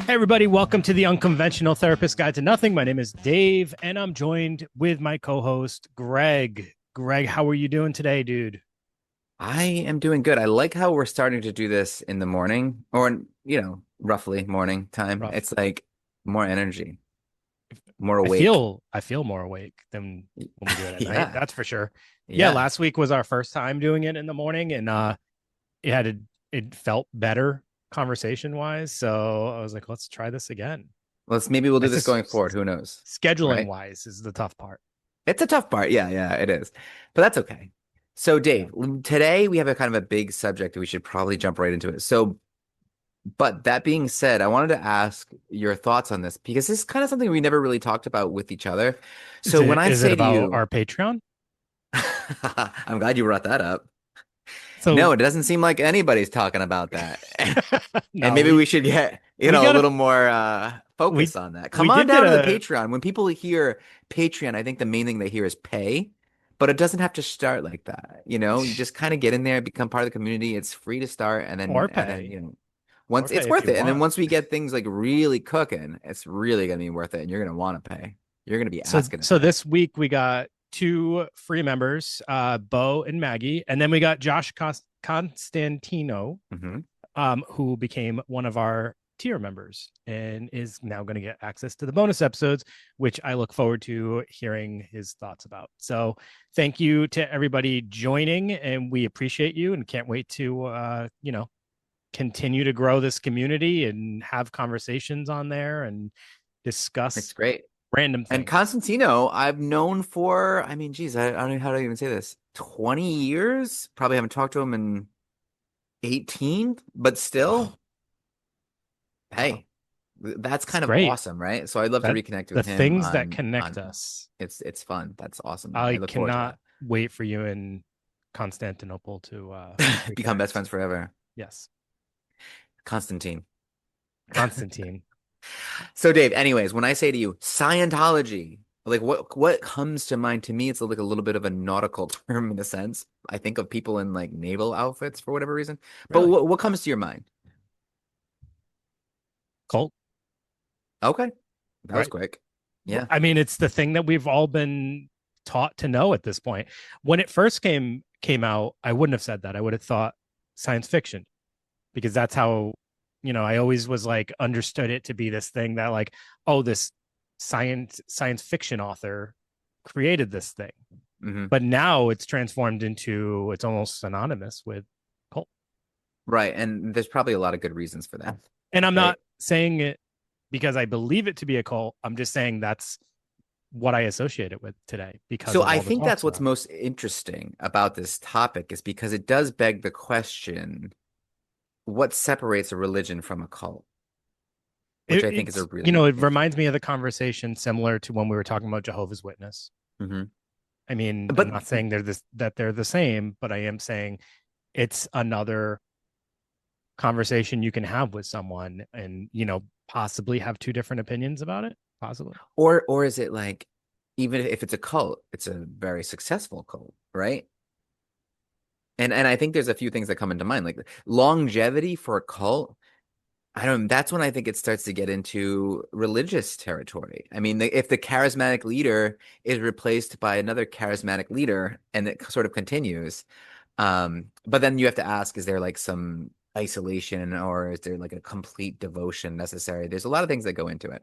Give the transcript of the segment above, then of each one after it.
Hey everybody, welcome to the Unconventional Therapist Guide to Nothing. My name is Dave, and I'm joined with my co-host, Greg. Greg, how are you doing today, dude? I am doing good. I like how we're starting to do this in the morning or, roughly morning time. Rough. It's like more energy, more I awake. feel I feel more awake than when we do it at night. Yeah. That's for sure. Yeah, Yeah. last week was our first time doing it in the morning, and it had it felt better conversation wise. So I was like, let's try this again. Maybe we'll do It's this going forward. just Who knows? scheduling Right? wise is the tough part. It's a tough part. Yeah, yeah, it is. But that's okay. So, Yeah. Dave, today we have a kind of a big subject. We should probably jump right into it. But that being said, I wanted to ask your thoughts on this because this is kind of something we never really talked about with each other. Is So when it I is it say to about you, our Patreon? I'm glad you brought that up. No, So it doesn't seem like anybody's talking about that. And no, maybe we should get, we a gotta little more we focus on that. we Come on did get down to the a Patreon. When people hear Patreon, I think the main thing they hear is pay, but it doesn't have to start like that. You just kind of get in there, become part of the community. It's free to start, and or then, pay or once it's pay if worth you it. And then want. once we get things like really cooking, it's really gonna be worth it, and you're gonna want to pay. You're gonna be So asking to so pay. this week we got two free members, Bo and Maggie, and then we got Josh Constantino, Hmm. who became one of our tier members and is now going to get access to the bonus episodes, which I look forward to hearing his thoughts about. So thank you to everybody joining, and we appreciate you and can't wait to continue to grow this community and have conversations on there and It's discuss great. random And things. Constantino, I've known for, I mean, geez, I don't know how to even say this, 20 years? Probably haven't talked to him in 18, but Oh, still, wow. hey, that's It's kind of great awesome, right? So I'd love to that reconnect the with him things that on connect us. it's fun. That's awesome, man. I I look forward to cannot wait for you in Constantinople to that. Become best reconnect. friends forever. Yes, Constantine. Constantine. So Dave, anyways, when I say to you Scientology, like what comes to mind to me, it's like a little bit of a nautical term in a sense. I think of people in like naval outfits for whatever reason. But Really what comes to your mind? cult, Okay. That was right? quick. Yeah. I mean, it's the thing that we've all been taught to know at this point. When it first came out, I wouldn't have said that. I would have thought science fiction because that's how I always was like understood it to be this thing that like, oh, this science fiction author created this thing. Hmm. But now it's transformed into it's almost synonymous with cult. Right. And there's probably a lot of good reasons for that, And I'm right? not saying it because I believe it to be a cult. I'm just saying that's what I associate it with today because So of I all the think that's talks what's about it. most interesting about this topic is because it does beg the question, what separates a religion from a cult? Which I think is a It's really it interesting. reminds me of the conversation similar to when we were talking about Jehovah's Witness. Hmm. I mean, I'm But not saying they're the same, but I am saying it's another conversation you can have with someone and possibly have two different opinions about it, possibly. or is it like even if it's a cult, it's a very successful cult, right? And I think there's a few things that come into mind, like longevity for a cult. I don't, that's when I think it starts to get into religious territory. I mean, if the charismatic leader is replaced by another charismatic leader and it sort of continues, but then you have to ask, is there like some isolation or is there like a complete devotion necessary? There's a lot of things that go into it.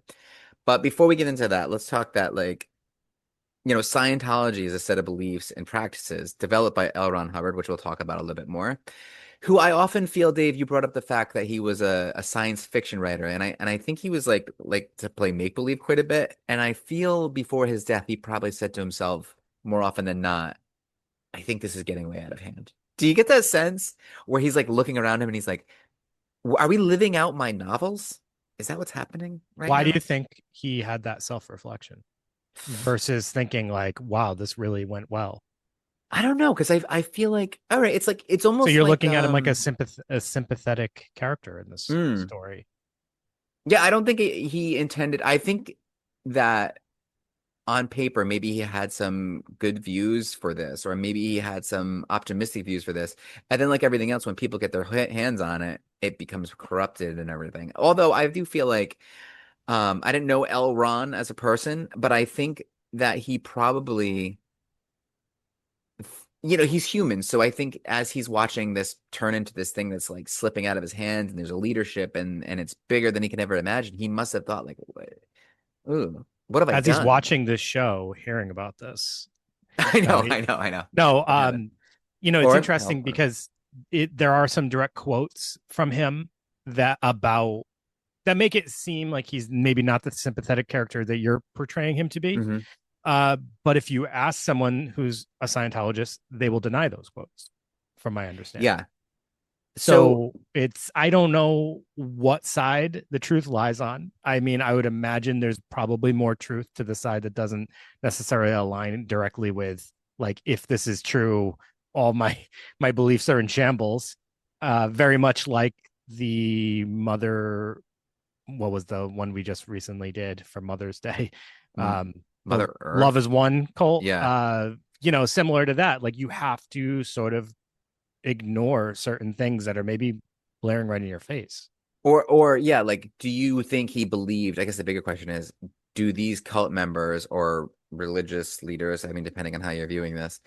But before we get into that, let's talk that like, Scientology is a set of beliefs and practices developed by L. Ron Hubbard, which we'll talk about a little bit more. Who I often feel, Dave, you brought up the fact that he was a science fiction writer, and I think he was like to play make believe quite a bit. And I feel before his death, he probably said to himself more often than not, I think this is getting way out of hand. Do you get that sense where he's like looking around him and he's like, are we living out my novels? Is that what's happening right Why do you now? think he had that self-reflection versus thinking like, wow, this really went well? I don't know, because I feel like all right, it's like it's So almost you're like looking at him like a sympathetic character in this mm, story. yeah, I don't think he intended. I think that on paper, maybe he had some good views for this, or maybe he had some optimistic views for this. And then, like everything else, when people get their hands on it, it becomes corrupted and everything. Although I do feel like I didn't know L. Ron as a person, but I think that he probably, he's human. So I think as he's watching this turn into this thing that's like slipping out of his hands, and there's a leadership, and it's bigger than he can ever imagine, he must have thought like, ooh, what have I As he's done? watching this show, hearing about this. I No, know, I know, I know. no. I get it. It's Or interesting help. Or, because there are some direct quotes from him that about that make it seem like he's maybe not the sympathetic character that you're portraying him to be. mhm. But if you ask someone who's a Scientologist, they will deny those quotes, from my understanding. Yeah. So, So I don't know what side the truth lies on. I mean, I would imagine there's probably more truth to the side that doesn't necessarily align directly with, like, if this is true, all my beliefs are in shambles. Very much like the mother, what was the one we just recently did for Mother's Day? m- The Mother Love Earth. is One cult. Yeah. Similar to that. Like, you have to sort of ignore certain things that are maybe blaring right in your face. Or yeah, like, do you think he believed? I guess the bigger question is, do these cult members or religious leaders, I mean, depending on how you're viewing this,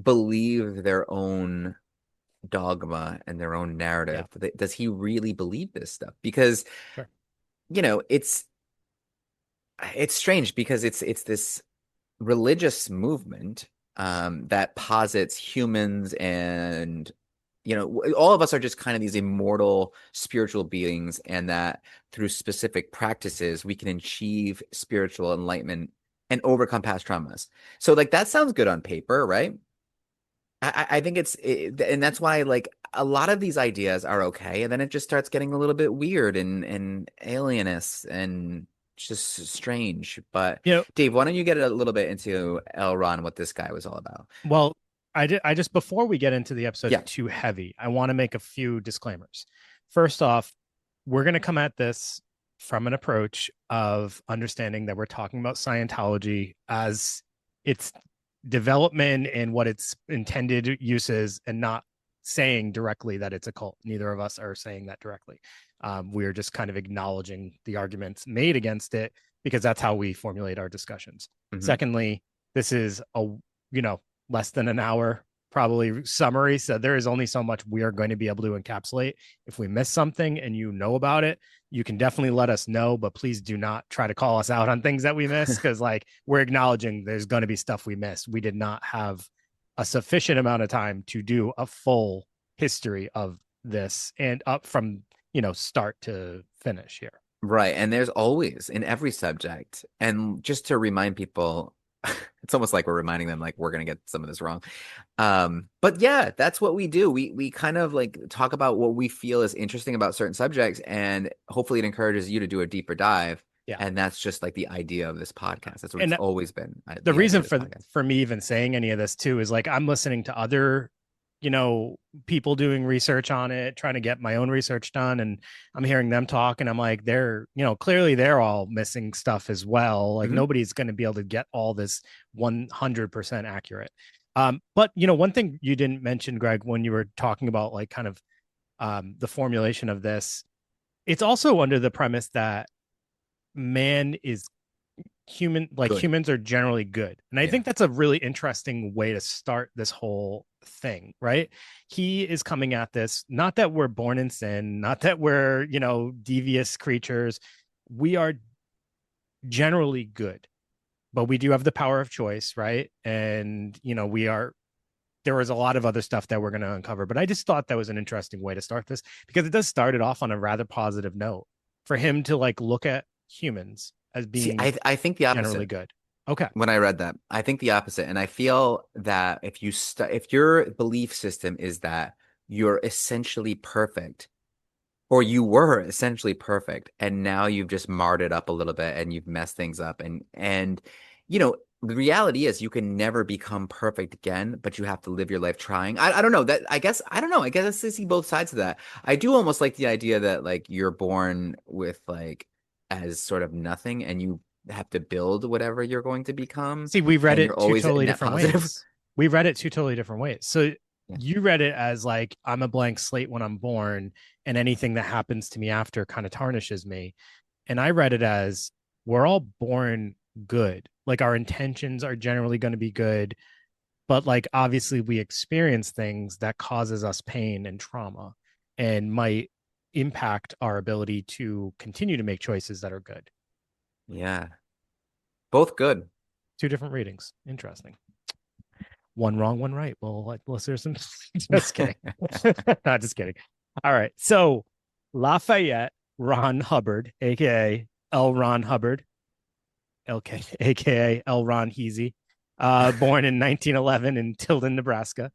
believe their own dogma and their own Yeah, narrative? Does he really believe this stuff? Because, sure. you know, it's strange because it's this religious movement that posits humans, and all of us are just kind of these immortal spiritual beings, and that through specific practices we can achieve spiritual enlightenment and overcome past traumas. So like that sounds good on paper, right? I think and that's why like a lot of these ideas are okay, and then it just starts getting a little bit weird and alienist and just strange. But You know, Dave, why don't you get a little bit into Elron, what this guy was all about? well, I just before we get into the episode Yeah. too heavy, I want to make a few disclaimers. First off, we're going to come at this from an approach of understanding that we're talking about Scientology as its development and what its intended use is, and not saying directly that it's a cult. Neither of us are saying that directly. We are just kind of acknowledging the arguments made against it, because that's how we formulate our discussions. Hmm. Secondly, this is a you know less than an hour probably summary, so there is only so much we are going to be able to encapsulate. If we miss something and you know about it, you can definitely let us know, but please do not try to call us out on things that we miss, because like, we're acknowledging there's going to be stuff we missed. We did not have a sufficient amount of time to do a full history of this and up from start to finish here. Right. And there's always in every subject. And just to remind people, it's almost like we're reminding them like we're gonna get some of this wrong. But yeah, that's what we do. We kind of like talk about what we feel is interesting about certain subjects, and hopefully it encourages you to do a deeper dive. Yeah. And that's just like the idea of this podcast. That's what it's And always been, the the idea reason of this podcast. for me even saying any of this too is, like, I'm listening to other people doing research on it, trying to get my own research done, and I'm hearing them talk, and I'm like, they're clearly they're all missing stuff as well. Like, Hmm. nobody's going to be able to get all this 100% accurate. But one thing you didn't mention, Greg, when you were talking about like kind of the formulation of this, it's also under the premise that man is human, like Good. humans are generally good, and I Yeah. think that's a really interesting way to start this whole thing, right? He is coming at this, not that we're born in sin, not that we're devious creatures. We are generally good, but we do have the power of choice, right? And we are there was a lot of other stuff that we're going to uncover, but I just thought that was an interesting way to start this, because it does start it off on a rather positive note for him to like look at humans as See, being I think the generally opposite. good. Okay. When I read that, I think the opposite. And I feel that if your belief system is that you're essentially perfect, or you were essentially perfect, and now you've just marred it up a little bit and you've messed things up, and the reality is you can never become perfect again, but you have to live your life trying. I don't know that. I don't know. I guess I see both sides of that. I do almost like the idea that like you're born with like as sort of nothing, and you have to build whatever you're going to become, See, we read and you're it two always a totally net different positive. ways. We read it two totally different ways. So Yeah. you read it as like I'm a blank slate when I'm born, and anything that happens to me after kind of tarnishes me. And I read it as we're all born good. Like our intentions are generally going to be good, but like obviously we experience things that causes us pain and trauma and might impact our ability to continue to make choices that are good. Yeah. Both good. Two different readings. Interesting. One wrong, one right. Well, like, listeners, just kidding. Not just kidding. All right. So Lafayette Ron Hubbard, aka L. Ron Hubbard, LK, aka L. Ron Heasy, born in 1911 in Tilden, Nebraska.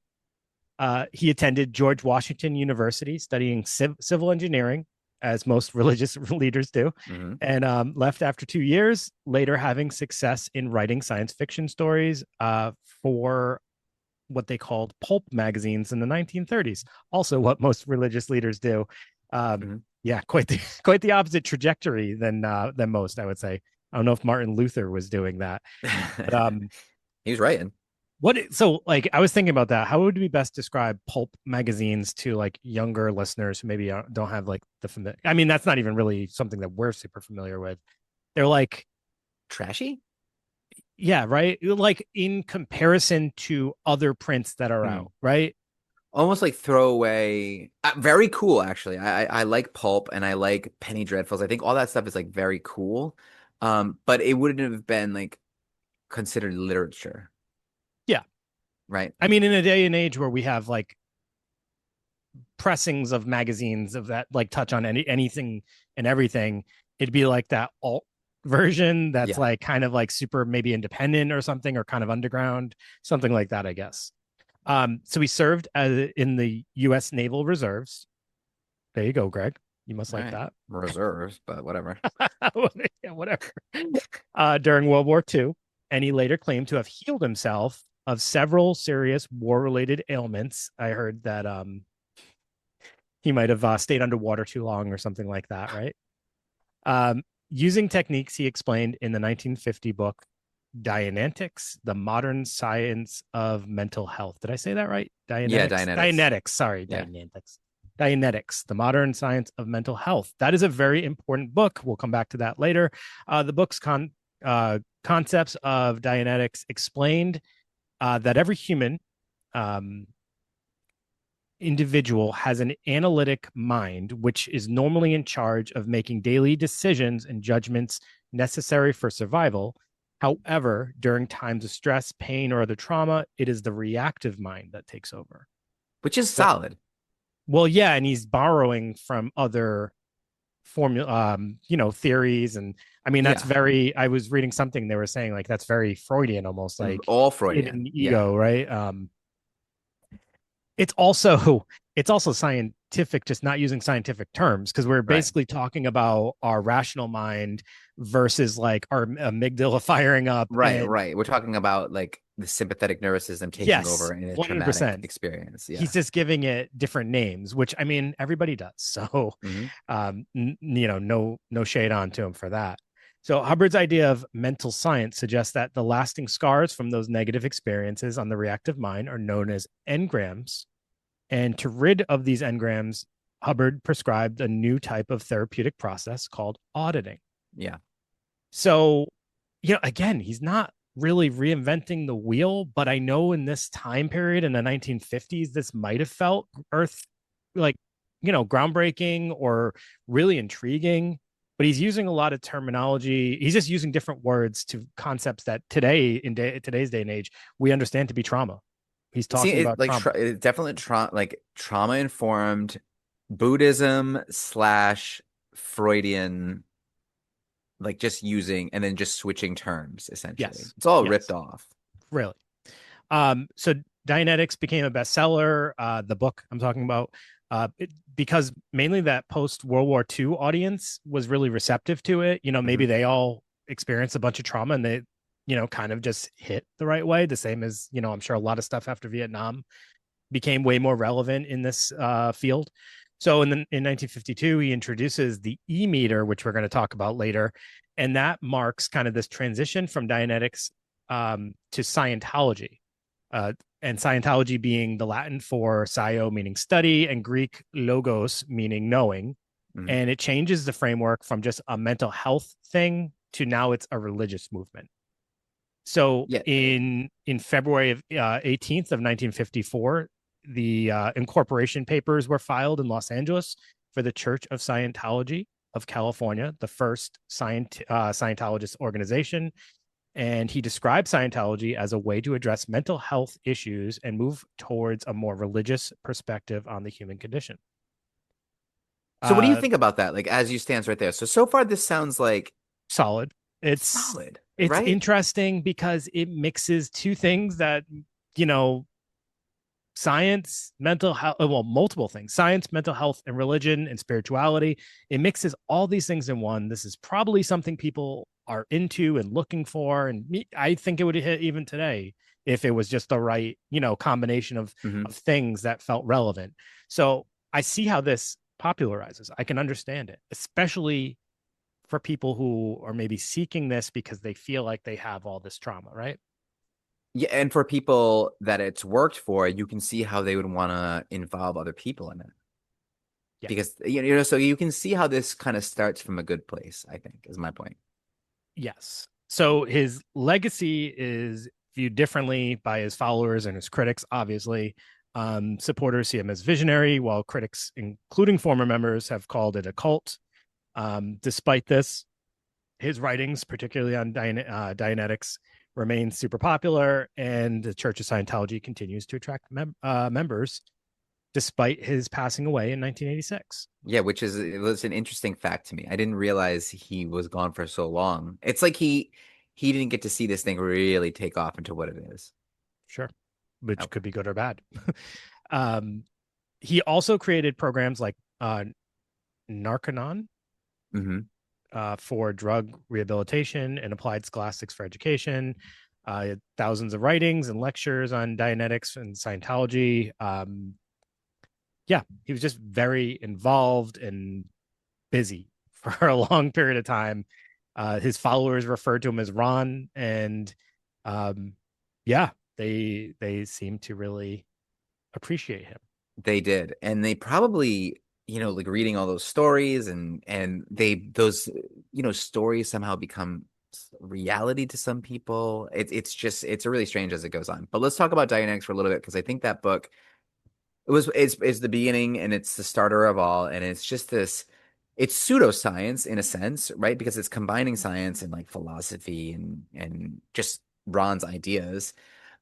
He attended George Washington University, studying civil engineering, as most religious leaders do, Hmm. and left after 2 years. Later, having success in writing science fiction stories for what they called pulp magazines in the 1930s. Also, what most religious leaders do. Um, Hmm. yeah, quite the opposite trajectory than most, I would say. I don't know if Martin Luther was doing that, but He was writing. so like I was thinking about that. How would we best describe pulp magazines to like younger listeners who maybe don't have like the familiar? I mean, that's not even really something that we're super familiar with. They're like, Trashy? yeah, right. Like in comparison to other prints that are Hmm. out, right? Almost like throwaway. Very cool, actually. I like pulp and I like penny dreadfuls. I think all that stuff is like very cool. But it wouldn't have been like considered literature, Yeah. right? I mean, in a day and age where we have like pressings of magazines of that like touch on anything and everything, it'd be like that alt version that's Yeah. like kind of like super maybe independent or something or kind of underground, something like that, I guess. So he served in the U.S. Naval Reserves. There you go, Greg. You must All like right. that. Reserves, but whatever. Yeah, whatever. During World War II, and he later claimed to have healed himself of several serious war-related ailments. I heard that he might have stayed underwater too long or something like that, right? Using techniques he explained in the 1950 book Dianetics, the Modern Science of Mental Health. Did I say that right? Yeah, Dianetics? Dianetics. Dianetics, sorry, Yeah. Dianetics. Dianetics, the Modern Science of Mental Health. That is a very important book. We'll come back to that later. The book's concepts of Dianetics explained that every human um, individual has an analytic mind, which is normally in charge of making daily decisions and judgments necessary for survival. However, during times of stress, pain, or other trauma, it is the reactive mind that takes over. Which is So, solid. well, yeah, and he's borrowing from other formula, theories, and I mean that's Yeah. very. I was reading something they were saying like that's very Freudian, almost like All id Freudian. and Yeah. ego, right? It's also it's also scientific, just not using scientific terms because we're Right. basically talking about our rational mind versus like our amygdala firing up. Right, And right. We're talking about like the sympathetic nervous system taking over yes, in a traumatic 100%. experience. He's Yeah. just giving it different names, which I mean everybody does. So Hmm. no shade on to him for that. So Hubbard's idea of mental science suggests that the lasting scars from those negative experiences on the reactive mind are known as engrams. And to rid of these engrams, Hubbard prescribed a new type of therapeutic process called auditing. Yeah. So, again, he's not really reinventing the wheel, but I know in this time period in the 1950s, this might have felt earth like, groundbreaking or really intriguing. But he's using a lot of terminology. He's just using different words to concepts that today, today's day and age, we understand to be trauma. He's See, talking it about like trauma. it definitely like trauma informed Buddhism slash Freudian, like just using and then just switching terms essentially. Yes. It's all ripped Yes. off. Really. So Dianetics became a bestseller. The book I'm talking about, because mainly that post World War II audience was really receptive to it. Maybe Hmm. they all experienced a bunch of trauma and they, kind of just hit the right way. The same as, I'm sure a lot of stuff after Vietnam became way more relevant in this field. So in 1952, he introduces the E meter, which we're going to talk about later. And that marks kind of this transition from Dianetics to Scientology. Uh, and Scientology being the Latin for scio, meaning study, and Greek logos, meaning knowing. Mhm. And it changes the framework from just a mental health thing to now it's a religious movement. So Yeah. in February of 18th of 1954, the incorporation papers were filed in Los Angeles for the Church of Scientology of California, the first Scientologist organization. And he described Scientology as a way to address mental health issues and move towards a more religious perspective on the human condition. So what do you Uh, think about that? Like as you stands right there. So far this sounds like Solid. It's solid, it's right? interesting because it mixes two things that you know science, mental health, well, multiple things: science, mental health, and religion and spirituality. It mixes all these things in one. This is probably something people are into and looking for, and I think it would hit even today if it was just the right, combination Hmm. of things that felt relevant. So I see how this popularizes. I can understand it, especially for people who are maybe seeking this because they feel like they have all this trauma, right? Yeah, and for people that it's worked for, you can see how they would want to involve other people in it. Yeah. Because so you can see how this kind of starts from a good place, I think, is my point. Yes. So his legacy is viewed differently by his followers and his critics, obviously. Supporters see him as visionary, while critics, including former members, have called it a cult. Despite this, his writings, particularly on Dianetics, remain super popular, and the Church of Scientology continues to attract members despite his passing away in 1986. Yeah, which is it was an interesting fact to me. I didn't realize he was gone for so long. It's like he didn't get to see this thing really take off into what it is. Sure, which Okay. could be good or bad. um, he also created programs like Narcanon Hmm. for drug rehabilitation and applied scholastics for education. Thousands of writings and lectures on Dianetics and Scientology. Yeah, he was just very involved and busy for a long period of time. His followers referred to him as Ron, and um, yeah, they seem to really appreciate him. They did. And they probably, like reading all those stories and those, stories somehow become reality to some people. It's really strange as it goes on. But let's talk about Dianetics for a little bit because I think that book it's the beginning and it's the starter of all and it's just this it's pseudoscience in a sense, right? Because it's combining science and like philosophy and just Ron's ideas.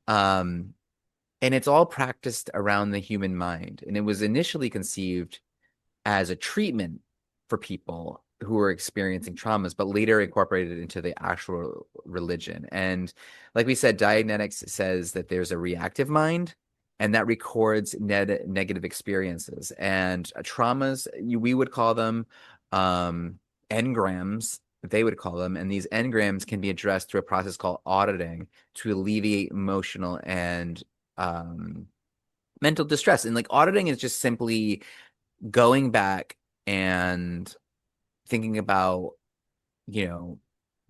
Um and it's all practiced around the human mind. And it was initially conceived as a treatment for people who were experiencing traumas, but later incorporated into the actual religion. And like we said, Dianetics says that there's a reactive mind and that records negative experiences. And traumas, we would call them engrams, they would call them. And these engrams can be addressed through a process called auditing to alleviate emotional and um, mental distress. And like auditing is just simply going back and thinking about, you know,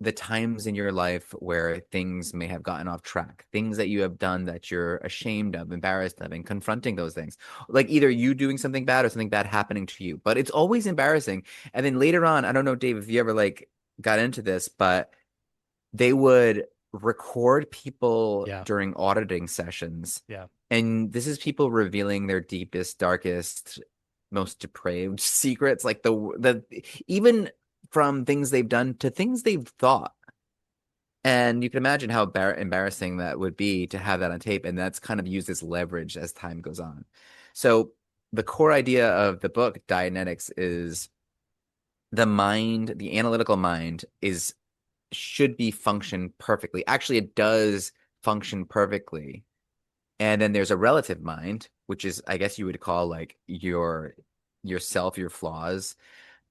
the times in your life where things may have gotten off track, things that you have done that you're ashamed of, embarrassed of, and confronting those things. Like either you doing something bad or something bad happening to you. But it's always embarrassing. And then later on, I don't know, Dave, if you ever like got into this, but they would record people Yeah, during auditing sessions. yeah, And this is people revealing their deepest, darkest, most depraved secrets, like the even from things they've done to things they've thought. And you can imagine how embarrassing that would be to have that on tape. And that's kind of used as leverage as time goes on. So the core idea of the book, Dianetics, is the mind, the analytical mind, is should be function perfectly. Actually, it does function perfectly. And then there's a relative mind, which is, I guess you would call like yourself, your flaws.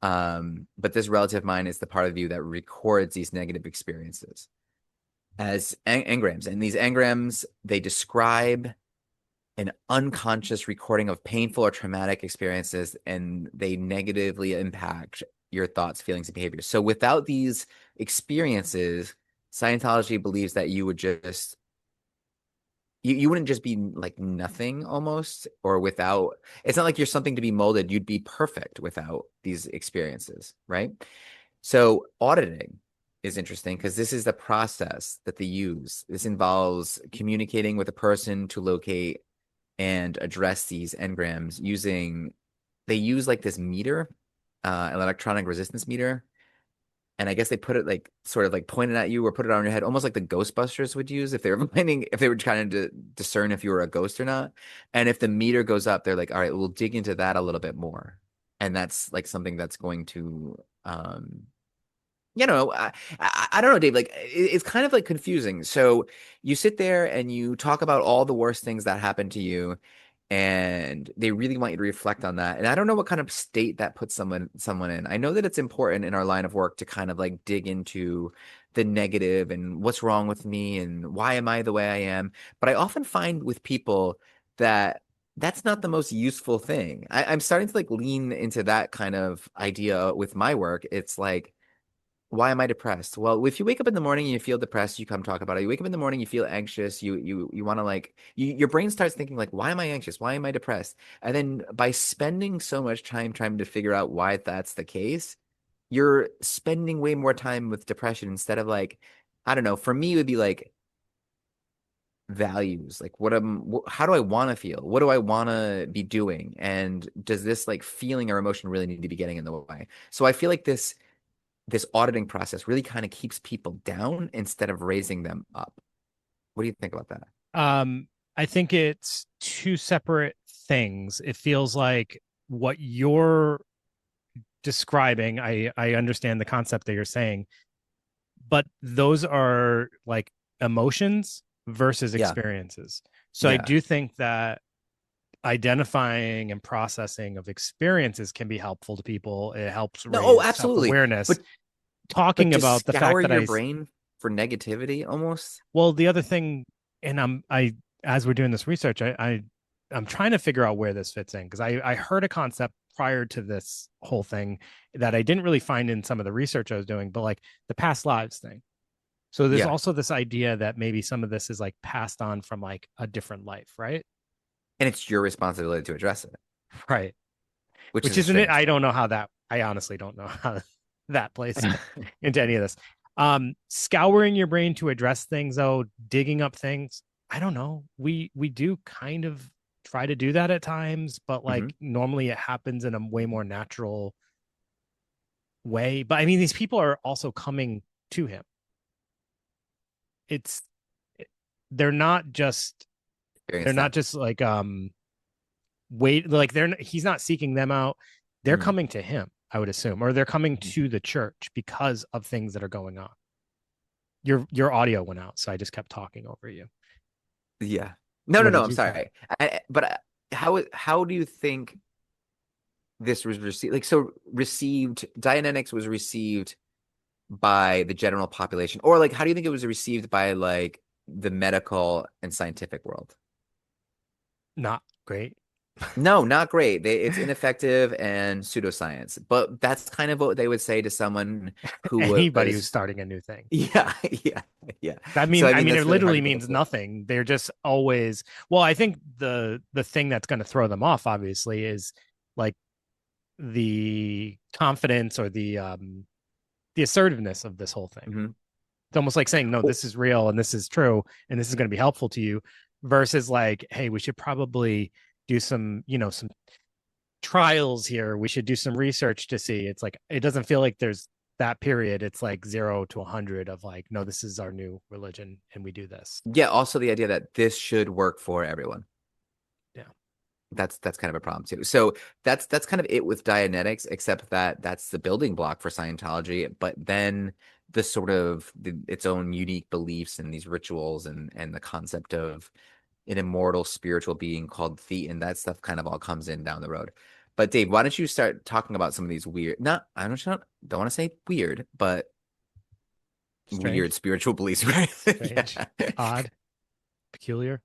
But this relative mind is the part of you that records these negative experiences as engrams. And these engrams, they describe an unconscious recording of painful or traumatic experiences, and they negatively impact your thoughts, feelings, and behaviors. So without these experiences, Scientology believes that you would just you wouldn't just be like nothing almost, or without, it's not like you're something to be molded. You'd be perfect without these experiences, right? So auditing is interesting because this is the process that they use. This involves communicating with a person to locate and address these engrams using, they use like this meter, an electronic resistance meter, and I guess they put it like sort of like pointed at you or put it on your head, almost like the Ghostbusters would use if they were finding, if they were trying to discern if you were a ghost or not. And if the meter goes up, they're like, all right, we'll dig into that a little bit more. And that's like something that's going to, I don't know, Dave. Like it's kind of like confusing. So you sit there and you talk about all the worst things that happened to you, and they really want you to reflect on that. And I don't know what kind of state that puts someone in. I know that it's important in our line of work to kind of like dig into the negative and what's wrong with me and why am I the way I am. But I often find with people that that's not the most useful thing. I'm starting to like lean into that kind of idea with my work. It's like, why am I depressed? Well, if you wake up in the morning and you feel depressed, you come talk about it. You wake up in the morning, you feel anxious, you want to like your brain starts thinking like, why am I anxious? Why am I depressed? And then by spending so much time trying to figure out why that's the case, you're spending way more time with depression instead of like, I don't know, for me it would be like values, like how do I want to feel? What do I want to be doing? And does this like feeling or emotion really need to be getting in the way? So I feel like this auditing process really kind of keeps people down instead of raising them up. What do you think about that? Um, I think it's two separate things. It feels like what you're describing, I understand the concept that you're saying, but those are like emotions versus Yeah, experiences. So I yeah. do think that identifying and processing of experiences can be helpful to people. It helps No, oh, raise absolutely. self-awareness. But Talking to about the fact scour that your brain for negativity almost. well, the other thing, and as we're doing this research, I'm trying to figure out where this fits in because I heard a concept prior to this whole thing that I didn't really find in some of the research I was doing, but like the past lives thing. So there's Yeah. also this idea that maybe some of this is like passed on from like a different life, right? And it's your responsibility to address it, Right. which Which is a isn't it? strange I thing. don't know how that. I honestly don't know how that plays into any of this. Scouring your brain to address things, though, digging up things. I don't know. We do kind of try to do that at times, but Hmm. like normally it happens in a way more natural way. But I mean, these people are also coming to him. It's they're not just they're Experience not that. just like wait like he's not seeking them out. They're Mm. coming to him, I would assume, or they're coming to the church because of things that are going on. Your audio went out, so I just kept talking over you. Yeah. No, no, What no. did I'm you say? sorry. But how do you think this was received? Like, so received, Dianetics was received by the general population, or like, how do you think it was received by like the medical and scientific world? Not great. No, not great. It's ineffective and pseudoscience. But that's kind of what they would say to someone who Anybody who's is, starting a new thing. yeah, yeah, yeah. I So mean, I I mean, mean, it that's really hard literally to take a means flip. nothing. They're just always well. I think the thing that's going to throw them off, obviously, is like the confidence or the assertiveness of this whole thing. Hmm. It's almost like saying, no, Well, this is real and this is true and this is going to be helpful to you, versus like, hey, we should probably do some, some trials here. We should do some research to see. It's like it doesn't feel like there's that period. It's like 0 to 100 of like, no, this is our new religion and we do this. yeah. Also, the idea that this should work for everyone. Yeah. That's kind of a problem too. So that's kind of it with Dianetics, except that that's the building block for Scientology. But then the sort of its own unique beliefs and these rituals and the concept of an immortal spiritual being called Thetan, that stuff kind of all comes in down the road. But Dave, why don't you start talking about some of these weird, not, I don't want to say weird, but weird Strange, spiritual beliefs, right? strange, Yeah. odd, peculiar.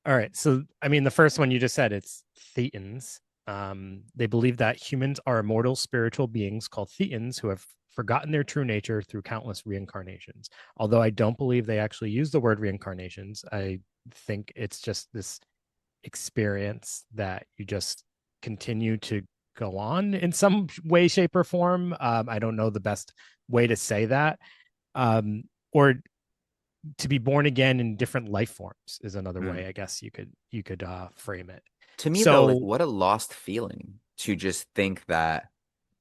All right. So, I mean, the first one you just said, it's thetans. They believe that humans are immortal spiritual beings called Thetans who have forgotten their true nature through countless reincarnations. Although I don't believe they actually use the word reincarnations, I think it's just this experience that you just continue to go on in some way, shape, or form. I don't know the best way to say that. Or to be born again in different life forms is another Mm. way I guess you could frame it. To me, though, like So what a lost feeling to just think that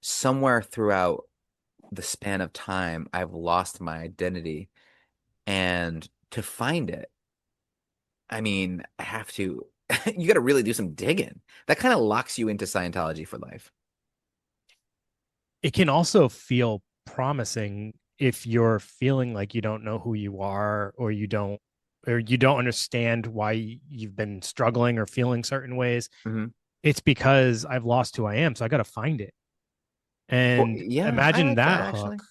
somewhere throughout the span of time, I've lost my identity. And to find it, I mean, I have to, you got to really do some digging. That kind of locks you into Scientology for life. it can also feel promising if you're feeling like you don't know who you are, or you don't understand why you've been struggling or feeling certain ways. Hmm. It's because I've lost who I am, so I got to find it. Well, And yeah, I imagine like that that actually. hook.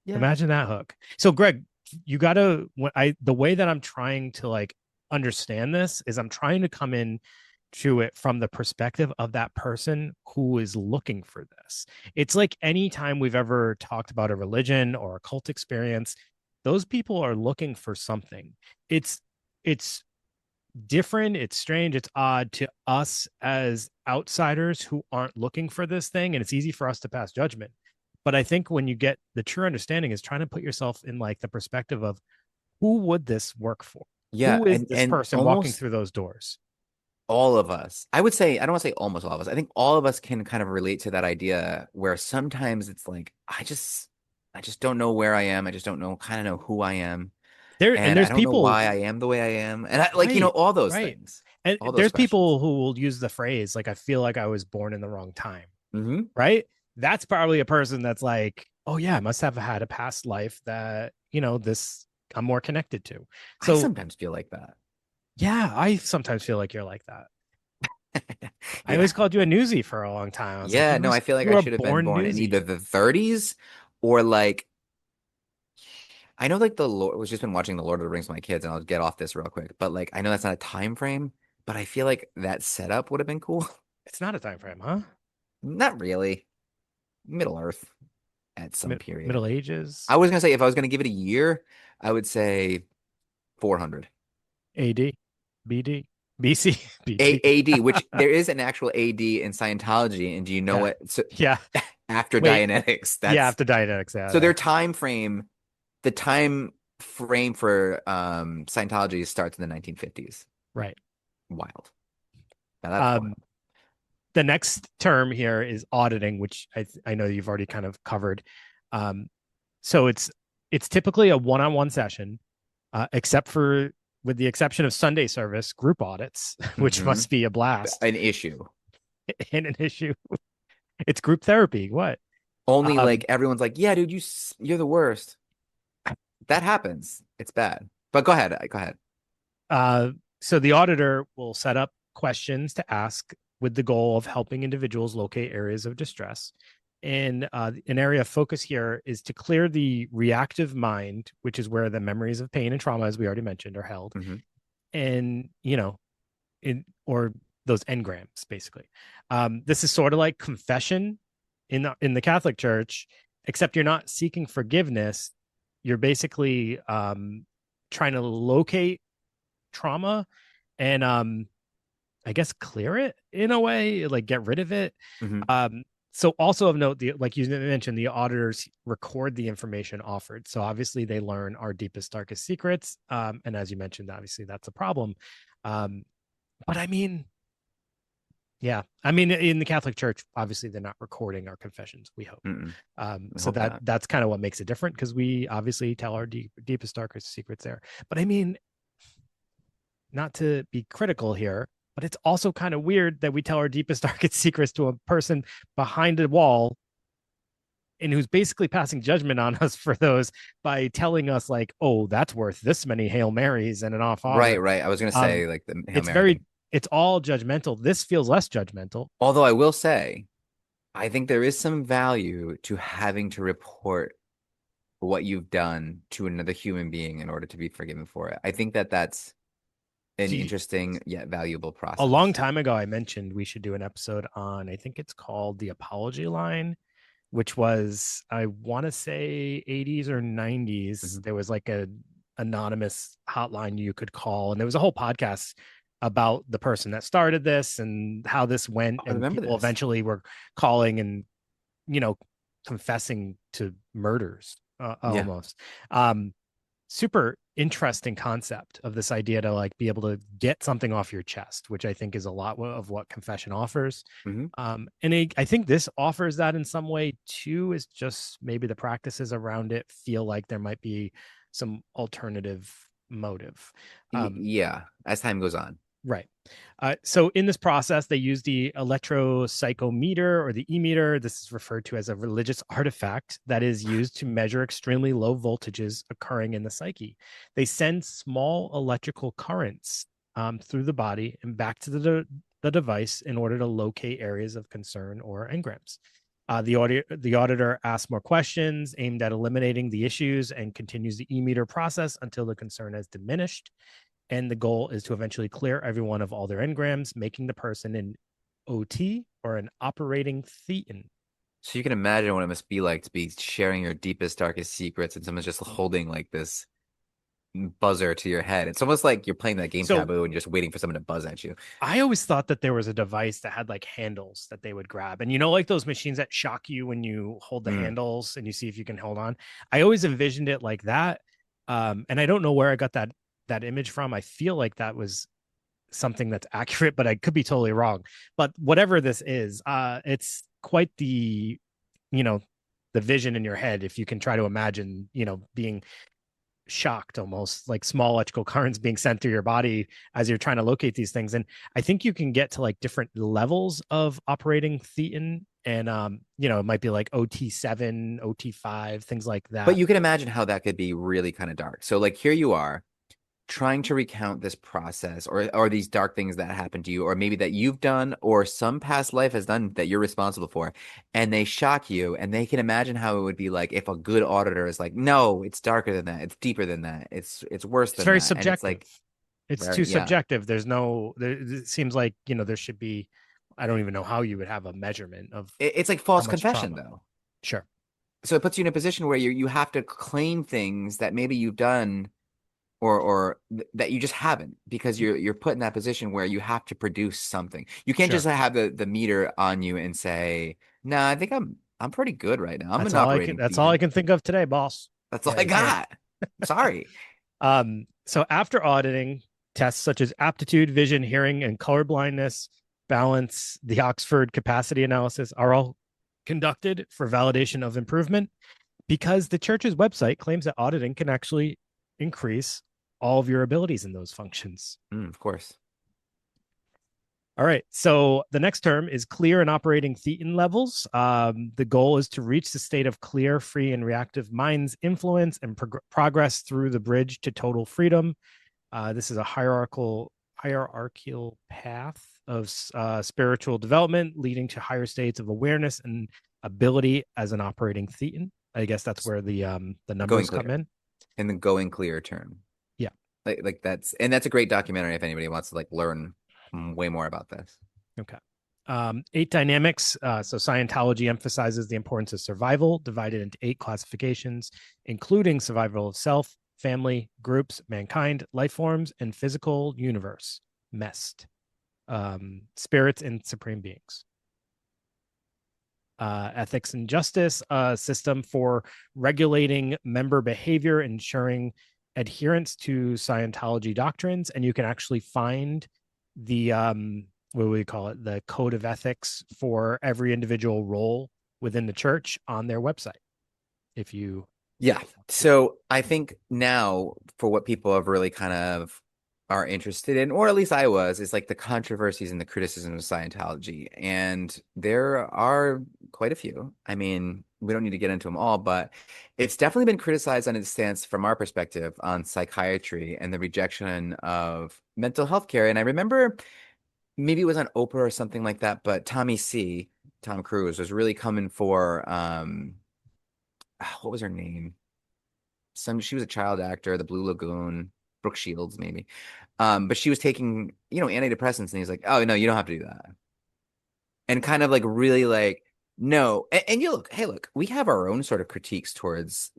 Yeah. Imagine that hook. So Greg, you gotta the way that I'm trying to like understand this is I'm trying to come in to it from the perspective of that person who is looking for this. It's like anytime we've ever talked about a religion or a cult experience, those people are looking for something. It's different, it's strange, it's odd to us as outsiders who aren't looking for this thing, and it's easy for us to pass judgment. But I think when you get the true understanding is trying to put yourself in like the perspective of who would this work for? Yeah, Who is this and person walking almost through those doors? all of us. I would say, I don't want to say almost all of us. I think all of us can kind of relate to that idea where sometimes it's like I just don't know where I am. I just don't know kind of know who I am. And And I there's don't know people, why I am the way I am. And I like, right, all those right. things, And all those there's questions. people who will use the phrase like I feel like I was born in the wrong time, Hmm. right? That's probably a person that's like, oh yeah, I must have had a past life that, this I'm more connected to. I So sometimes feel like that. yeah, I sometimes feel like you're like that. I Yeah. always called you a newsie for a long time. I was like, Yeah, no, I feel like you I are should have been born born in newsie. either the 30s or like I know like the Lord was just been watching the Lord of the Rings with my kids, and I'll get off this real quick. But like I know that's not a time frame, but I feel like that setup would have been cool. It's not a time frame, huh? Not really. Middle Earth at some period. Middle Ages, I was gonna say if I was gonna give it a year, I would say 400. AD, BD, BC, A BT. AD, which there is an actual AD in Scientology, and do you know Yeah, what? So yeah. after Wait, Dianetics, yeah. that's After Dianetics, yeah, so yeah. their time frame, the time frame for Scientology starts in the 1950s. Right. Wild. Now that's Um, wild. the next term here is auditing, which I know you've already kind of covered. Um, so it's typically a one-on-one session, except for with the exception of Sunday service group audits, which Hmm. must be a blast An issue. and an issue. It's group therapy. What? Only Um, like everyone's like, yeah, dude, you're the worst. That happens. It's bad. But go ahead. Go ahead. so the auditor will set up questions to ask with the goal of helping individuals locate areas of distress. And an area of focus here is to clear the reactive mind, which is where the memories of pain and trauma, as we already mentioned, are held. Hmm. And, or those engrams, basically. This is sort of like confession in the Catholic Church, except you're not seeking forgiveness. You're basically trying to locate trauma and I guess clear it in a way, like get rid of it. Hmm. So also of note, like you mentioned, the auditors record the information offered. So obviously they learn our deepest, darkest secrets. And as you mentioned, obviously that's a problem. Um, but I mean, yeah, I mean, in the Catholic Church, obviously they're not recording our confessions. We hope. Mm-mm. I So hope not. that's kind of what makes it different because we obviously tell our deepest, darkest secrets there. But I mean, not to be critical here, but it's also kind of weird that we tell our deepest, darkest secrets to a person behind a wall and who's basically passing judgment on us for those by telling us like, oh, that's worth this many Hail Marys and an off Right, honor. right. I was gonna Um, say like the Hail it's Mary thing. very, it's all judgmental. This feels less judgmental. Although I will say, I think there is some value to having to report what you've done to another human being in order to be forgiven for it. I think that that's an Do you, interesting yet valuable a long process. time ago, I mentioned we should do an episode on, I think it's called the apology line, which was, I want to say 80s or 90s. Mhm. There was like a anonymous hotline you could call, and there was a whole podcast about the person that started this and how this went. Oh, I And remember people this. eventually were calling and, you know, confessing to murders Yeah. almost. Super interesting concept of this idea to like be able to get something off your chest, which I think is a lot of what confession offers. Hmm. And I think this offers that in some way too, is just maybe the practices around it feel like there might be some alternative motive. Yeah, as time goes on. Right. So in this process, they use the electropsychometer or the e-meter. This is referred to as a religious artifact that is used to measure extremely low voltages occurring in the psyche. They send small electrical currents through the body and back to the device in order to locate areas of concern or engrams. The auditor asks more questions aimed at eliminating the issues and continues the e-meter process until the concern has diminished, and the goal is to eventually clear everyone of all their engrams, making the person an OT or an operating thetan. So you can imagine what it must be like to be sharing your deepest, darkest secrets, and someone's just holding like this buzzer to your head. It's almost like you're playing that game So Taboo and you're just waiting for someone to buzz at you. I always thought that there was a device that had like handles that they would grab. And you know, like those machines that shock you when you hold the Mm. handles and you see if you can hold on. I always envisioned it like that. And I don't know where I got that image from. I feel like that was something that's accurate, but I could be totally wrong. But whatever this is, it's quite the, you know, the vision in your head if you can try to imagine, being shocked, almost like small electrical currents being sent through your body as you're trying to locate these things. And I think you can get to like different levels of operating thetan, and it might be like OT7, OT5, things like But that. you can imagine how that could be really kind of dark. So like here you are trying to recount this process or these dark things that happened to you or maybe that you've done or some past life has done that you're responsible for, and they shock you and they can imagine how it would be like if a good auditor is like, no, it's darker than that, it's deeper than that, it's worse It's than very that, and it's subjective. like It's very, too yeah, subjective. It seems like, there should be, I don't even know how you would have a measurement of it's like how false much confession trauma. though. Sure. So it puts you in a position where you have to claim things that maybe you've done or that you just haven't, because you're put in that position where you have to produce something. You can't just Sure. have the meter on you and say, "No, I think I'm pretty good right now. I'm an operating That's all I thetan. can think of today, boss. That's all Yeah, I you can't. got. Sorry." So after auditing, tests such as aptitude, vision, hearing, and color blindness, balance, the Oxford capacity analysis are all conducted for validation of improvement, because the church's website claims that auditing can actually increase all of your abilities in those functions. Of course. All right. So the next term is clear and operating thetan levels. The goal is to reach the state of clear, free, and reactive mind's influence and progress through the bridge to total freedom. This is a hierarchical path of spiritual development, leading to higher states of awareness and ability as an operating thetan. I guess that's where the Going numbers come clear. in. In the going clear term. Yeah. Like that's a great documentary if anybody wants to like learn way more about this. Okay. Eight dynamics. So Scientology emphasizes the importance of survival, divided into eight classifications, including survival of self, family, groups, mankind, life forms, and physical universe, MEST, spirits, and supreme beings. Ethics and justice, a system for regulating member behavior, ensuring adherence to Scientology doctrines. And you can actually find the what do we call it, the code of ethics for every individual role within the church on their website, if you Yeah. So I think now for what people have really kind of are interested in, or at least I was, is like the controversies and the criticism of Scientology. And there are quite a few. I mean, we don't need to get into them all, but it's definitely been criticized on its stance from our perspective on psychiatry and the rejection of mental health care. And I remember maybe it was on Oprah or something like that, but Tom Cruise, was really coming for what was her name? She was a child actor, The Blue Lagoon. Brooke Shields, maybe. But she was taking, antidepressants, and he's like, "Oh no, you don't have to do that." And kind of like really like, no. And you look, hey, look, we have our own sort of critiques towards,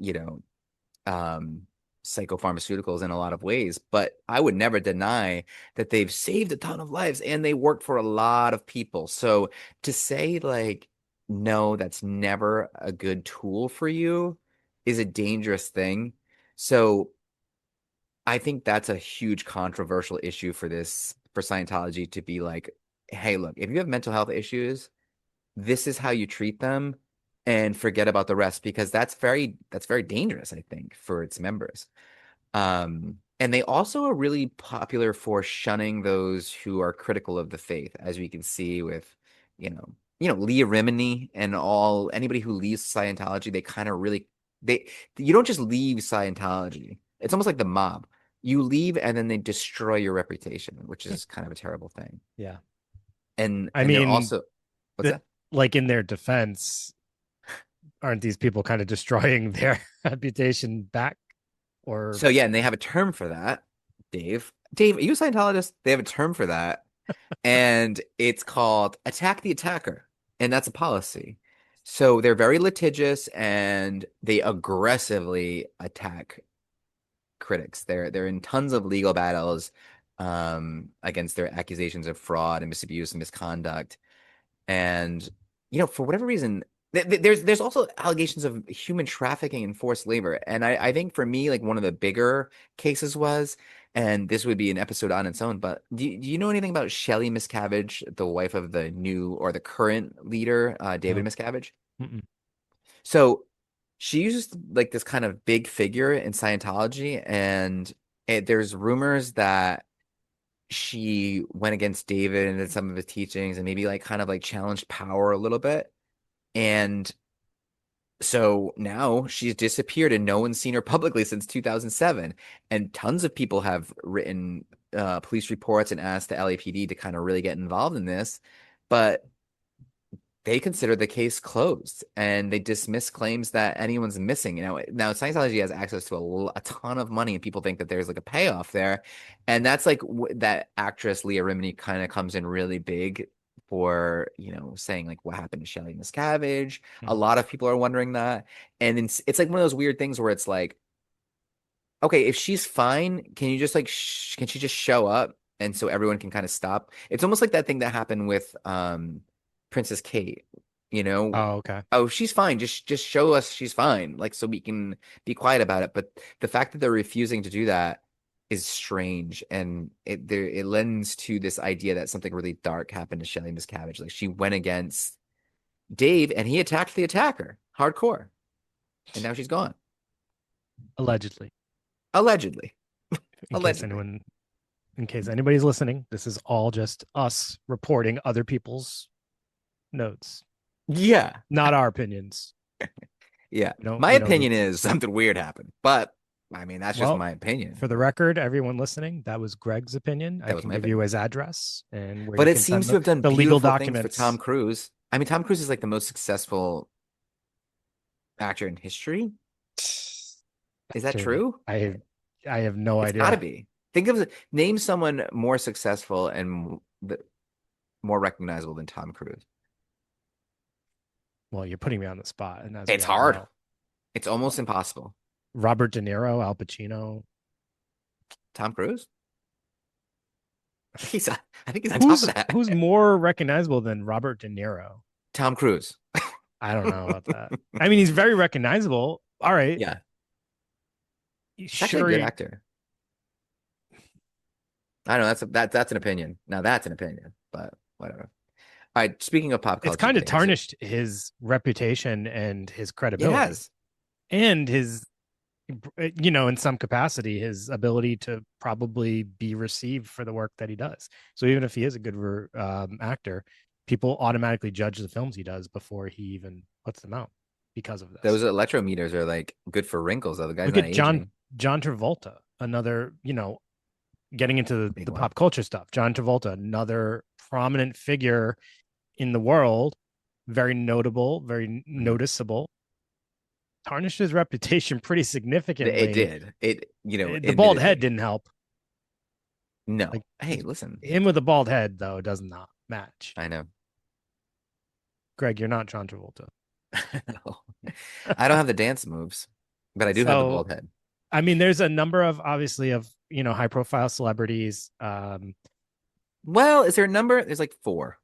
um, psychopharmaceuticals in a lot of ways, but I would never deny that they've saved a ton of lives and they work for a lot of people. So to say like, no, that's never a good tool for you is a dangerous thing. So I think that's a huge controversial issue for Scientology to be like, hey, look, if you have mental health issues, this is how you treat them and forget about the rest because that's very dangerous, I think, for its members. And they also are really popular for shunning those who are critical of the faith, as we can see with, Leah Remini and all anybody who leaves Scientology, they kind of really they you don't just leave Scientology. It's almost like the mob. You leave and then they destroy your reputation, which is kind of a terrible thing. Yeah. And I and they're mean, also what's that, that? like, in their defense, aren't these people kind of destroying their reputation back? Or So yeah, and they have a term for that, Dave. Dave, are you a Scientologist? They have a term for that, and it's called attack the attacker, and that's a policy. So they're very litigious and they aggressively attack critics. They're in tons of legal battles against their accusations of fraud and misabuse and misconduct. And for whatever reason, there's also allegations of human trafficking and forced labor. And I think for me, like one of the bigger cases was, and this would be an episode on its own, but do you know anything about Shelley Miscavige, the wife of the new or the current leader, David no. Miscavige? Mm-mm. So she uses like this kind of big figure in Scientology, and there's rumors that she went against David and did some of his teachings and maybe like kind of like challenged power a little bit. And so now she's disappeared and no one's seen her publicly since 2007. And tons of people have written police reports and asked the LAPD to kind of really get involved in this. But they consider the case closed and they dismiss claims that anyone's missing. Now Scientology has access to a ton of money, and people think that there's like a payoff there, and that's like that actress Leah Remini kind of comes in really big for saying like what happened to Shelley Miscavige. A Mm. lot of people are wondering that, and it's like one of those weird things where it's like, okay, if she's fine, can you just like can she just show up and so everyone can kind of stop? It's almost like that thing that happened with Princess Kate, you know. Oh, okay. Oh, she's fine. Just show us she's fine, like so we can be quiet about it. But the fact that they're refusing to do that is strange, and it lends to this idea that something really dark happened to Shelley Miscavige. Like she went against Dave and he attacked the attacker hardcore, and now she's gone. Allegedly. Allegedly. In case Allegedly. anyone, in case anybody's listening, this is all just us reporting other people's notes, Yeah. not our opinions. Yeah. We don't My we don't need opinion to. is something weird happened, but I mean, that's just Well, my opinion. for the record, everyone listening, that was Greg's opinion. I That was can my give you opinion. his address and where But you it can seems send to have done the legal beautiful things for Tom documents. Cruise. I mean, Tom Cruise is like the most successful actor in history. Is that Dude, true? I have no It's got to idea. be. Think of name someone more successful and more recognizable than Tom Cruise. Well, you're putting me on the spot, and as we It's all hard. know, It's almost impossible. Robert De Niro, Al Pacino. Tom Cruise? I think he's on top of Who's that. more recognizable than Robert De Niro? Tom Cruise. I don't know about that. I mean, he's very recognizable. All right, Yeah, he's actually a sure. good actor. I don't know. That's an opinion. Now that's an opinion, but whatever. All right. Speaking of pop It's culture, kind of Dave, is it? tarnished his reputation and his It credibility, has. and his, in some capacity, his ability to probably be received for the work that he does. So even if he is a good actor, people automatically judge the films he does before he even puts them out because of Those this. electrometers are like good for wrinkles, though. The guy's Look not at aging. John Travolta, another, getting into Big the one. pop culture stuff. John Travolta, another prominent figure in the world, very notable, very Mhm. noticeable. tarnished his reputation pretty It significantly. did. It, The bald head admittedly. didn't help. No. Like Hey, listen. him with a bald head though does not match. I know. Greg, you're not John Travolta. No. I don't have the dance moves, but I do have the So bald head. I mean, there's a number of obviously of high profile celebrities. Well, is there a number? There's like four.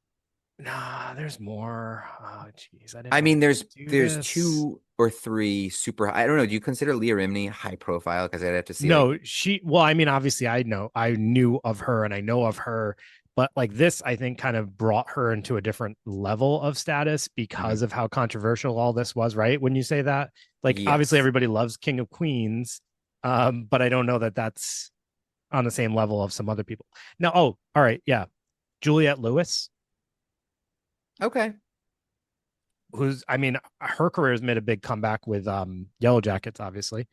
Nah, there's more. Oh, geez, I didn't I know we mean, were there's gonna do there's this. two or three super. I don't know. Do you consider Leah Remini high profile? Because I'd have to see like, No, well, I mean, obviously, I knew of her and I know of her, but like this, I think kind of brought her into a different level of status mhm. because of how controversial all this was, right? When you say that, like, obviously, Yes. everybody loves King of Queens, but I don't know that that's on the same level of some other people. Now, oh, all right, yeah, Juliette Lewis, Okay. who's, I mean, her career has made a big comeback with Yellow Jackets, obviously,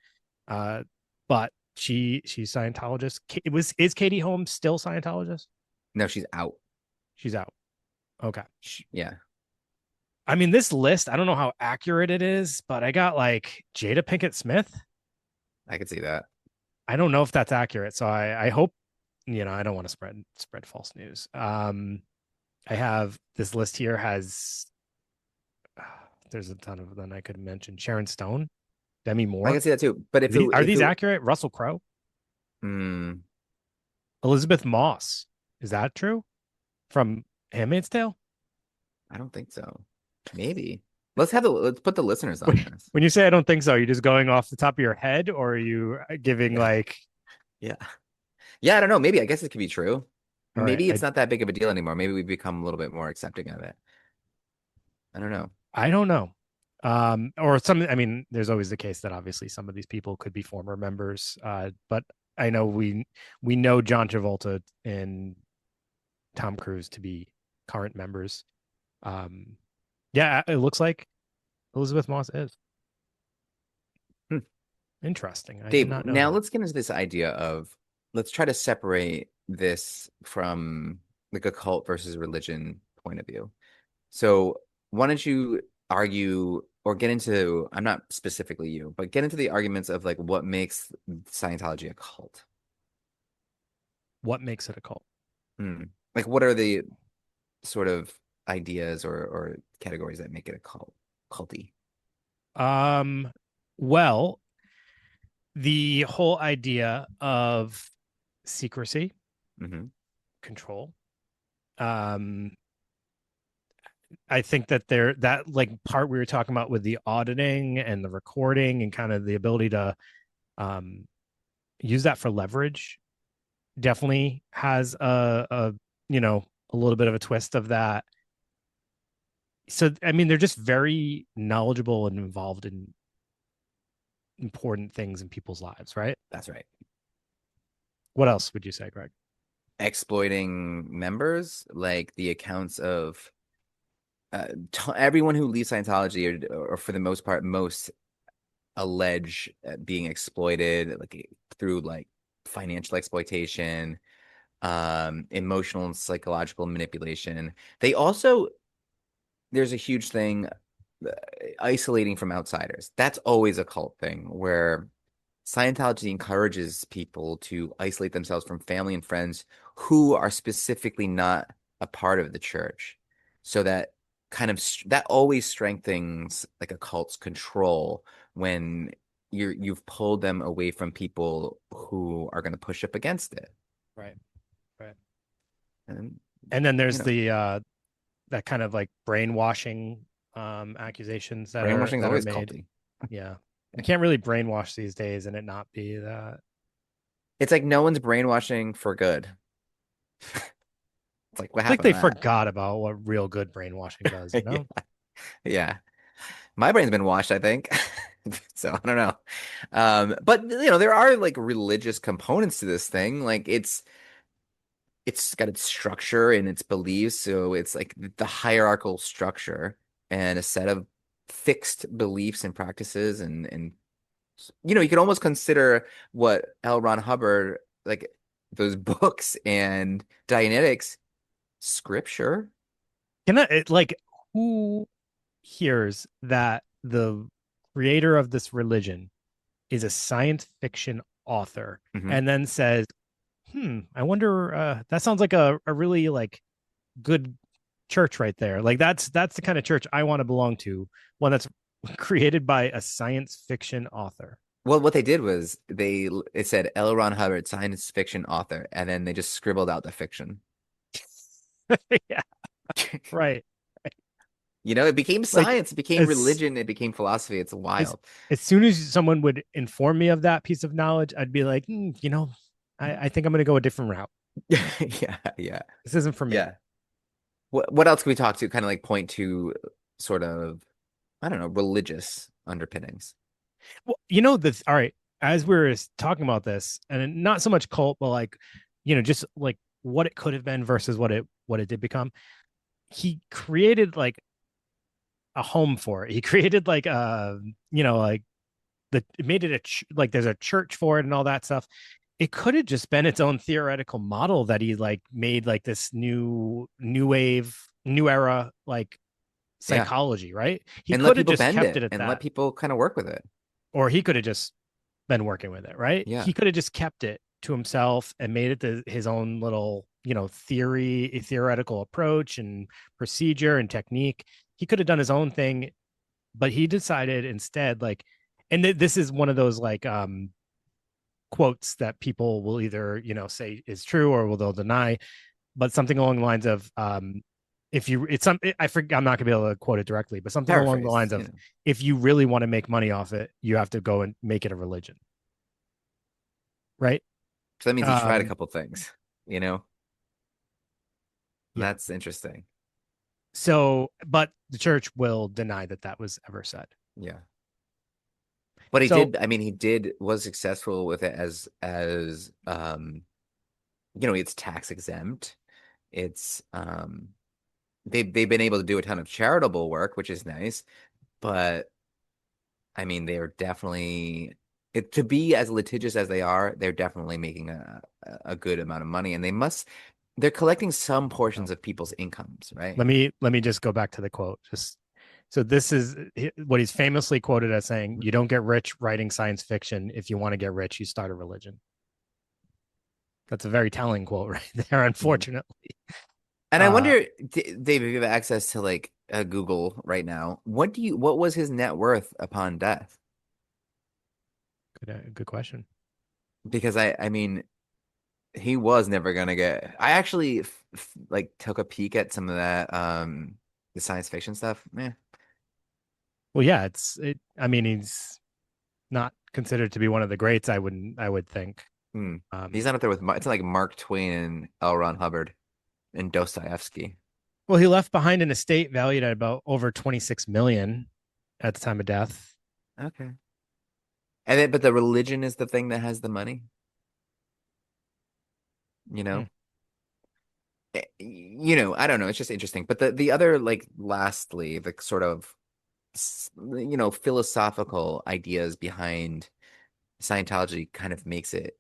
but she's Scientologist. It was is Katie Holmes still Scientologist? No, she's out. She's out. Okay. Yeah, I mean, this list, I don't know how accurate it is, but I got like Jada Pinkett Smith. I could see that. I don't know if that's accurate. So I hope, I don't want to spread false news. I have this list here has there's a ton of them I could mention. Sharon Stone, Demi I Moore. can see that too. But Are these accurate? Russell Crowe, hmm, Elizabeth Moss. Is that true? From Handmaid's Tale? I don't think so. Maybe. Let's put the listeners on When, this. when you say I don't think so, are you just going off the top of your head or are you giving Yeah. like, Yeah. Yeah, I don't know. Maybe I guess it could be true. all right, Maybe it's not that big of a deal anymore. Maybe we've become a little bit more accepting of it. I don't know. I don't know. Or some, I mean, there's always the case that obviously some of these people could be former members. But I know we know John Travolta and Tom Cruise to be current members. Um, yeah, it looks like Elizabeth Moss is. Hmm. Interesting. I did Dave, not know now that. let's get into this idea of let's try to separate this from like a cult versus religion point of view. So why don't you argue or get into, I'm not specifically you, but get into the arguments of like what makes Scientology a cult? What makes it a cult? Hmm. Like what are the sort of ideas or categories that make it a culty? Um, well, the whole idea of secrecy, Hmm. control, um, I think that that like part we were talking about with the auditing and the recording and kind of the ability to um, use that for leverage definitely has a little bit of a twist of that. So I mean, they're just very knowledgeable and involved in important things in people's lives, right? That's right. What else would you say, Greg? Exploiting members, like the accounts of everyone who leaves Scientology, or for the most part, most allege being exploited, like through like financial exploitation, emotional and psychological manipulation. They also, there's a huge thing uh, isolating from outsiders. That's always a cult thing where Scientology encourages people to isolate themselves from family and friends who are specifically not a part of the church. So that that always strengthens like a cult's control when you've pulled them away from people who are going to push up against it. Right, right. And And then you there's know, the that kind of like brainwashing accusations brainwashing is that are always made. culty. Yeah. You can't really brainwash these days and it not be that. It's like no one's brainwashing for good. It's like what It's like happened they to forgot about what real good brainwashing does, you that? know? Yeah. My brain's been washed, I think. So I don't know. But there are like religious components to this thing. Like it's got its structure and its beliefs. So it's like the hierarchical structure and a set of fixed beliefs and practices and you could almost consider what L. Ron Hubbard, like those books and Dianetics scripture. Can I like who hears that the creator of this religion is a science fiction author, Hmm. and then says, I wonder, that sounds like a really like good church right there. Like that's the kind of church I want to belong to, one that's created by a science fiction author. Well, what they did was it said L. Ron Hubbard, science fiction author, and then they just scribbled out the fiction. Yeah, right. You know, it became Like science, it became as religion, it became philosophy. It's as wild. as soon as someone would inform me of that piece of knowledge, I'd be like, I think I'm going to go a different route. Yeah, yeah, This isn't for me. yeah. What else can we talk to? Kind of like point to sort of, I don't know, religious underpinnings. Well, this. All right, as we were talking about this, and not so much cult, but like, just like what it could have been versus what it did become. He created like a home for it. He created like like it made it like there's a church for it and all that stuff. It could have just been its own theoretical model that he like made like this new wave, new era like Yeah. psychology, right? He And let could have people just bend kept it it at and let that, people kind of work with it. or he could have just been working with it, right? Yeah. He could have just kept it to himself and made it his own little, theoretical approach and procedure and technique. He could have done his own thing, but he decided instead, like, and this is one of those like quotes that people will either say is true or will they'll deny, but something along the lines of if you it's some I forget, I'm not gonna be able to quote it directly, but something along the Paraphrase, lines of if you really want to make money off it, you have to go and make it a religion, right? So that means he tried a um couple things, you know? yeah. That's interesting. So but the church will deny that that was ever said. Yeah. But he So did, I mean, was successful with it it's tax exempt. It's they've been able to do a ton of charitable work, which is nice, but I mean, they're definitely to be as litigious as they are, they're definitely making a good amount of money, and they're collecting some no, portions of people's incomes, right? let me just go back to the quote. Just so this is what he's famously quoted as saying: "You don't get rich writing science fiction. If you want to get rich, you start a religion." That's a very telling quote right there. Mhm. Unfortunately, And I uh, wonder, Dave, if you have access to like Google right now, what was his net worth upon death? good question. Because I mean, he was never gonna get. I actually like took a peek at some of that the science fiction stuff. Well, yeah, I mean, he's not considered to be one of the greats. I would think. Hmm. He's Um, not up there with it's not like Mark Twain and L. Ron Hubbard and Dostoevsky. well, he left behind an estate valued at about over 26 million at the time of death. Okay. And then, but the religion is the thing that has the money, you Hmm. know? I don't know. It's just interesting. But the other, like, lastly, the sort of, philosophical ideas behind Scientology kind of makes it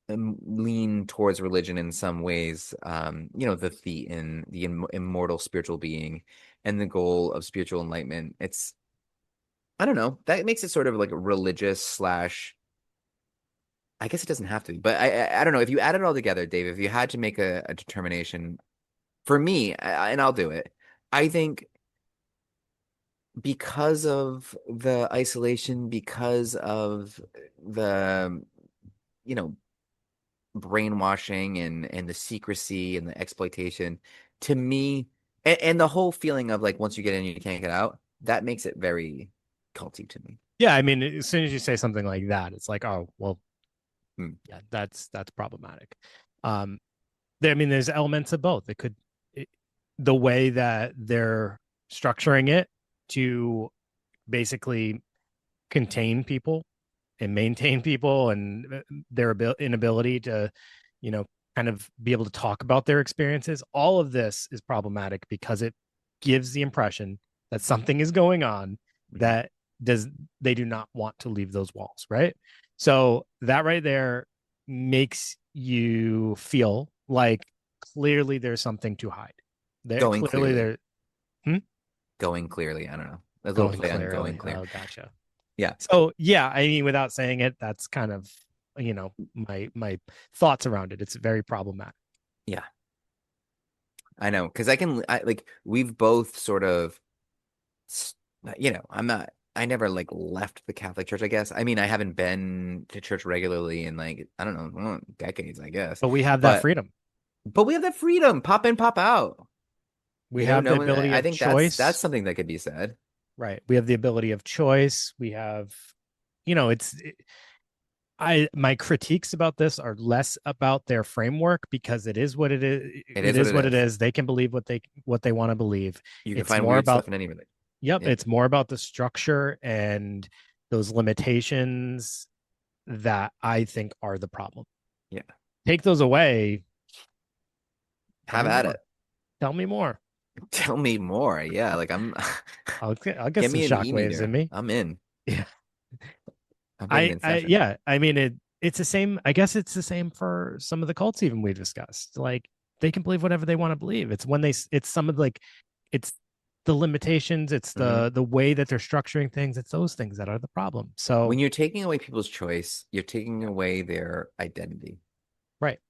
lean towards religion in some ways. The immortal spiritual being and the goal of spiritual enlightenment. I don't know. That makes it sort of like religious slash. I guess it doesn't have to be, but I don't know. If you add it all together, Dave, if you had to make a determination for me, and I'll do it, I think because of the isolation, because of the, you know, brainwashing and the secrecy and the exploitation, to me, and the whole feeling of like once you get in, you can't get out, that makes it very culty to me. Yeah, I mean, as soon as you say something like that, it's like, oh, well, Hmm. yeah, that's problematic. Um, I mean, there's elements of both. It, the way that they're structuring it to basically contain people and maintain people and their inability to, you know, kind of be able to talk about their experiences. All of this is problematic because it gives the impression that something is going on Mhm. that does they do not want to leave those walls, right? So that right there makes you feel like clearly there's something to hide. There Going clearly clearly, there hmm? going clearly. I don't know. A little Going play on going clearly. clear. Oh, gotcha. Yeah. So yeah, I mean, without saying it, that's kind of, my thoughts around it. It's very problematic. Yeah. I know. Because like, we've both sort of, I never like left the Catholic Church, I guess. I mean, I haven't been to church regularly in like, I don't know, decades, I guess. But we have that But, freedom. but we have that freedom, pop in, pop out. We have the No, ability I of think that's choice, something that could be said. right? We have the ability of choice. We have, it's my critiques about this are less about their framework because it is what it is. It It is what is it what it is. is. They can believe what they want to believe. You can It's find more weird about, stuff in any religion. yep, Yeah. it's more about the structure and those limitations that I think are the problem. Yeah. Take those away. Tell Have me at it. more. Tell me more. Tell me more. Yeah, like I'll get get some me a meat shockwaves in eater. me. I'm in. Yeah. I'm bringing in session. Yeah. I mean, it's the same. I guess it's the same for some of the cults even we discussed. Like they can believe whatever they want to believe. It's when it's some of like, it's the limitations. It's Hmm. the way that they're structuring things. It's those things that are the problem. So When you're taking away people's choice, you're taking away their identity. right.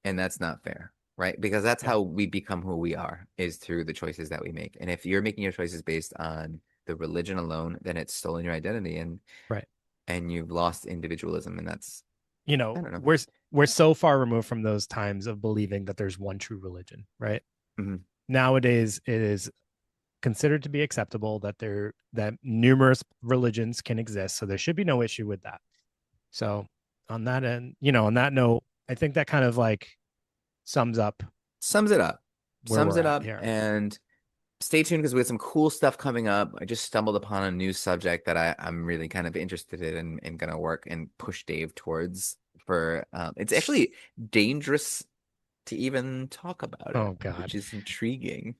And that's not fair, right? Because that's Yeah. how we become who we are, is through the choices that we make. And if you're making your choices based on the religion alone, then it's stolen your identity Right. and you've lost individualism. And that's, I don't know. We're so far removed from those times of believing that there's one true religion, right? Hmm. Nowadays it is considered to be acceptable that numerous religions can exist, so there should be no issue with that. So on that end, on that note, I think that kind of like sums up Sums it up. where Sums we're it at up. here. And stay tuned because we have some cool stuff coming up. I just stumbled upon a new subject that I'm really kind of interested in and gonna work and push Dave towards for it's actually dangerous to even talk about it, Oh God. which is intriguing.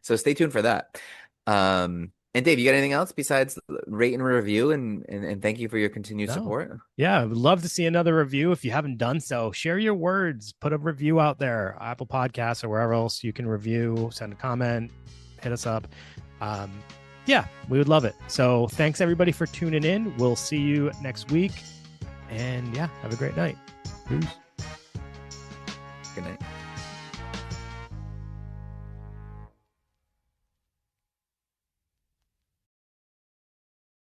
So stay tuned for that. And Dave, you got anything else besides rate and review and thank you for your continued No. support? Yeah, I would love to see another review. If you haven't done so, share your words, put a review out there, Apple Podcasts or wherever else you can review, send a comment, hit us up. Um, yeah, we would love it. So thanks everybody for tuning in. We'll see you next week. And yeah, have a great night. Peace. Good night.